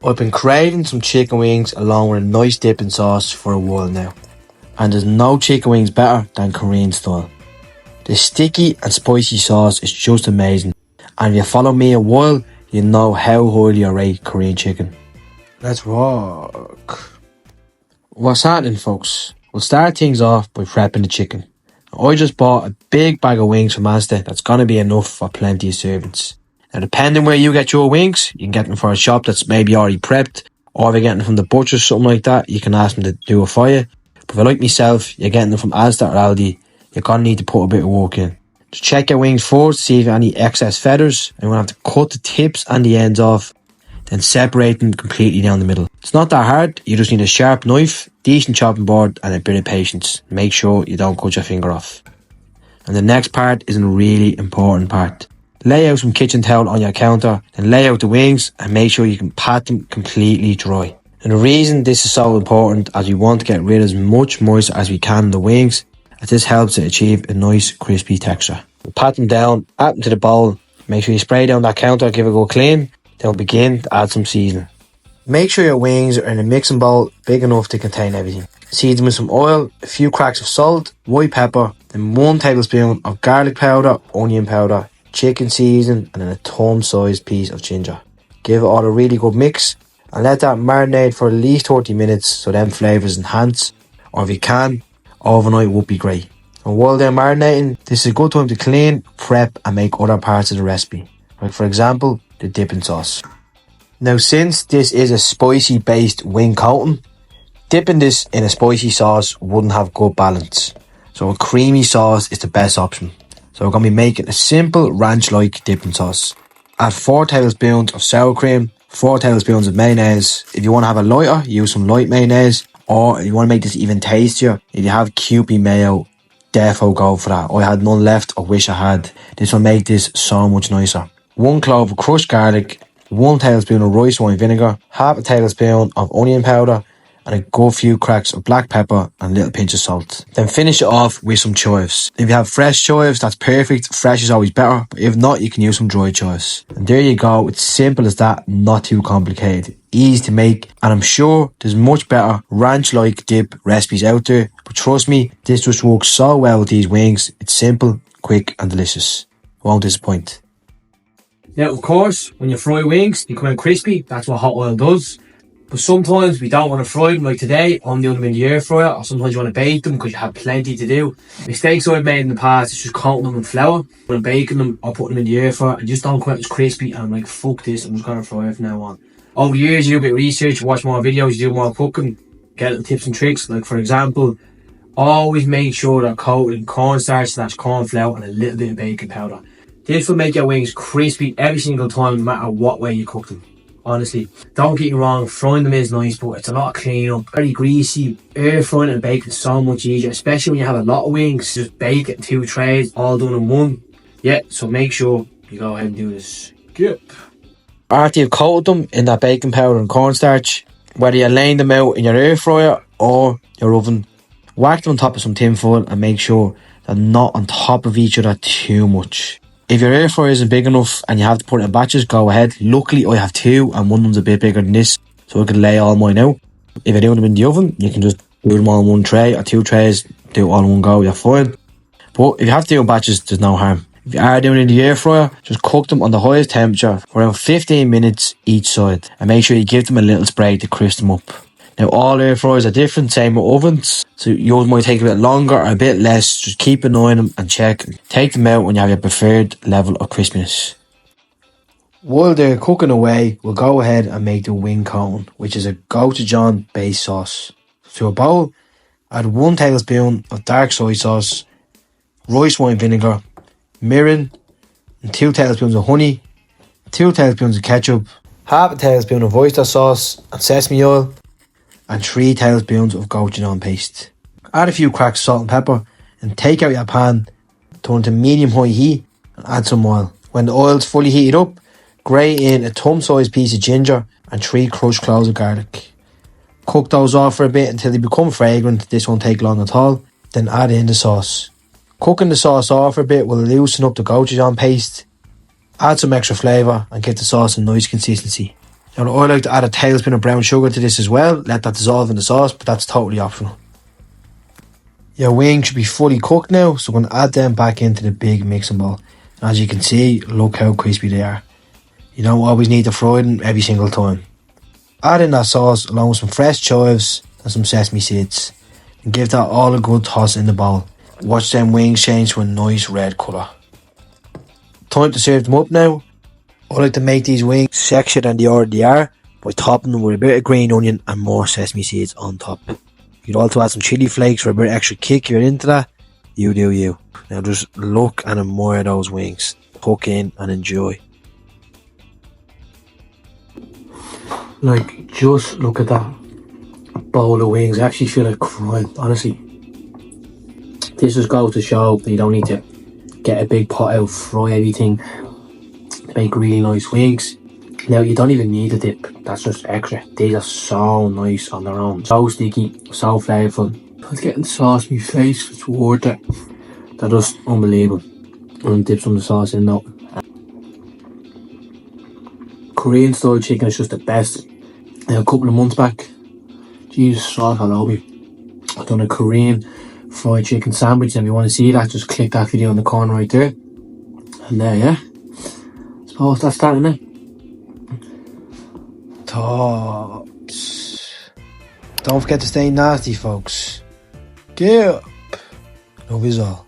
I've been craving some chicken wings along with a nice dipping sauce for a while now. And there's no chicken wings better than Korean style. The sticky and spicy sauce is just amazing. And if you follow me a while, you know how highly I rate Korean chicken. Let's rock. What's happening, folks? We'll start things off by prepping the chicken. I just bought a big bag of wings from Asda that's going to be enough for plenty of servings. Now, depending where you get your wings, you can get them from a shop that's maybe already prepped, or if you're getting them from the butcher or something like that, you can ask them to do it for you. But if you're like myself, you're getting them from Asda or Aldi, you're going to need to put a bit of work in. Just check your wings first, see if you have any excess feathers, and you're going to have to cut the tips and the ends off, then separate them completely down the middle. It's not that hard, you just need a sharp knife, decent chopping board, and a bit of patience. Make sure you don't cut your finger off. And the next part is a really important part. Lay out some kitchen towel on your counter, then lay out the wings and make sure you can pat them completely dry. And the reason this is so important, as we want to get rid of as much moisture as we can in the wings, as this helps to achieve a nice crispy texture. We'll pat them down, add them to the bowl, make sure you spray down that counter, give it a go clean, then we'll begin to add some seasoning. Make sure your wings are in a mixing bowl big enough to contain everything. Season with some oil, a few cracks of salt, white pepper, then 1 tablespoon of garlic powder, onion powder, chicken seasoning, and then a thumb-sized piece of ginger. Give it all a really good mix and let that marinate for at least 30 minutes so them flavours enhance, or if you can, overnight would be great. And while they're marinating, this is a good time to clean, prep and make other parts of the recipe, like for example the dipping sauce. Now, since this is a spicy based wing coating, dipping this in a spicy sauce wouldn't have good balance, so a creamy sauce is the best option. So we're going to be making a simple ranch-like dipping sauce. Add 4 tablespoons of sour cream, 4 tablespoons of mayonnaise. If you want to have a lighter, use some light mayonnaise. Or if you want to make this even tastier, if you have Kewpie mayo, defo go for that. I had none left, I wish I had. This will make this so much nicer. 1 clove of crushed garlic, 1 tablespoon of rice wine vinegar, half a tablespoon of onion powder, and a good few cracks of black pepper and a little pinch of salt. Then finish it off with some chives. If you have fresh chives, that's perfect. Fresh is always better, but if not, you can use some dried chives. And there you go. It's simple as that, not too complicated. Easy to make, and I'm sure there's much better ranch-like dip recipes out there, but trust me, this just works so well with these wings. It's simple, quick and delicious. Won't disappoint. Now, of course, when you fry wings, they come out crispy. That's what hot oil does. But sometimes we don't want to fry them, like today. I'm doing them in the air fryer, or sometimes you want to bake them because you have plenty to do. Mistakes I've made in the past is just coating them in flour. When I'm baking them, I'll put them in the air fryer and just don't come out as crispy, and I'm like, fuck this, I'm just going to fry it from now on. Over the years, you do a bit of research, you watch more videos, you do more cooking, get little tips and tricks. Like, for example, always make sure they're coated in cornstarch / corn flour and a little bit of baking powder. This will make your wings crispy every single time, no matter what way you cook them. Honestly, don't get me wrong, frying them is nice, but it's a lot of cleanup, very greasy. Air frying and baking is so much easier, especially when you have a lot of wings. Just bake it in 2 trays, all done in one. Yeah, so make sure you go ahead and do this. Yep. After you've coated them in that baking powder and cornstarch, whether you're laying them out in your air fryer or your oven, whack them on top of some tin foil and make sure they're not on top of each other too much. If your air fryer isn't big enough and you have to put it in batches, go ahead. Luckily, I have 2 and one of them's a bit bigger than this, so I can lay all mine out. If you're doing them in the oven, you can just do them all in 1 tray or 2 trays, do it all in one go, you're fine. But if you have to do in batches, there's no harm. If you are doing it in the air fryer, just cook them on the highest temperature for around 15 minutes each side, and make sure you give them a little spray to crisp them up. Now, all air fryers are different, same with ovens, so yours might take a bit longer or a bit less. Just keep an eye on them and check. Take them out when you have your preferred level of crispiness. While they're cooking away, we'll go ahead and make the wing coating, which is a gochujang based sauce. To a bowl, add 1 tablespoon of dark soy sauce, rice wine vinegar, mirin, and 2 tablespoons of honey, 2 tablespoons of ketchup, half a tablespoon of oyster sauce and sesame oil, and 3 tablespoons of gochujang paste. Add a few cracks of salt and pepper and take out your pan, turn to medium-high heat and add some oil. When the oil's fully heated up, grate in a thumb-sized piece of ginger and 3 crushed cloves of garlic. Cook those off for a bit until they become fragrant. This won't take long at all. Then add in the sauce. Cooking the sauce off for a bit will loosen up the gochujang paste, add some extra flavour and give the sauce a nice consistency. Now, I like to add a tablespoon of brown sugar to this as well. Let that dissolve in the sauce, but that's totally optional. Your wings should be fully cooked now, so I'm going to add them back into the big mixing bowl. And as you can see, look how crispy they are. You don't always need to fry them every single time. Add in that sauce along with some fresh chives and some sesame seeds. And give that all a good toss in the bowl. Watch them wings change to a nice red colour. Time to serve them up now. I like to make these wings sexier than they already are by topping them with a bit of green onion and more sesame seeds on top. You'd also add some chilli flakes for a bit of extra kick. You're into that? You do you. Now just look and admire those wings. Hook in and enjoy. Like, just look at that bowl of wings. I actually feel like crying, honestly. This just goes to show that you don't need to get a big pot out, fry everything, make really nice wings. Now, you don't even need a dip. That's just extra. These are so nice on their own. So sticky, so flavourful. It's getting sauce in my face. It's worth it. They're just unbelievable. I'm dip some of the sauce in now. Korean style chicken is just the best. Now, a couple of months back, Jesus, sauce all over me. I've done a Korean fried chicken sandwich, and if you want to see that, just click that video in the corner right there. And there, yeah. Suppose that's starting now. Tops. Don't forget to stay nasty, folks. Get up. Love is all.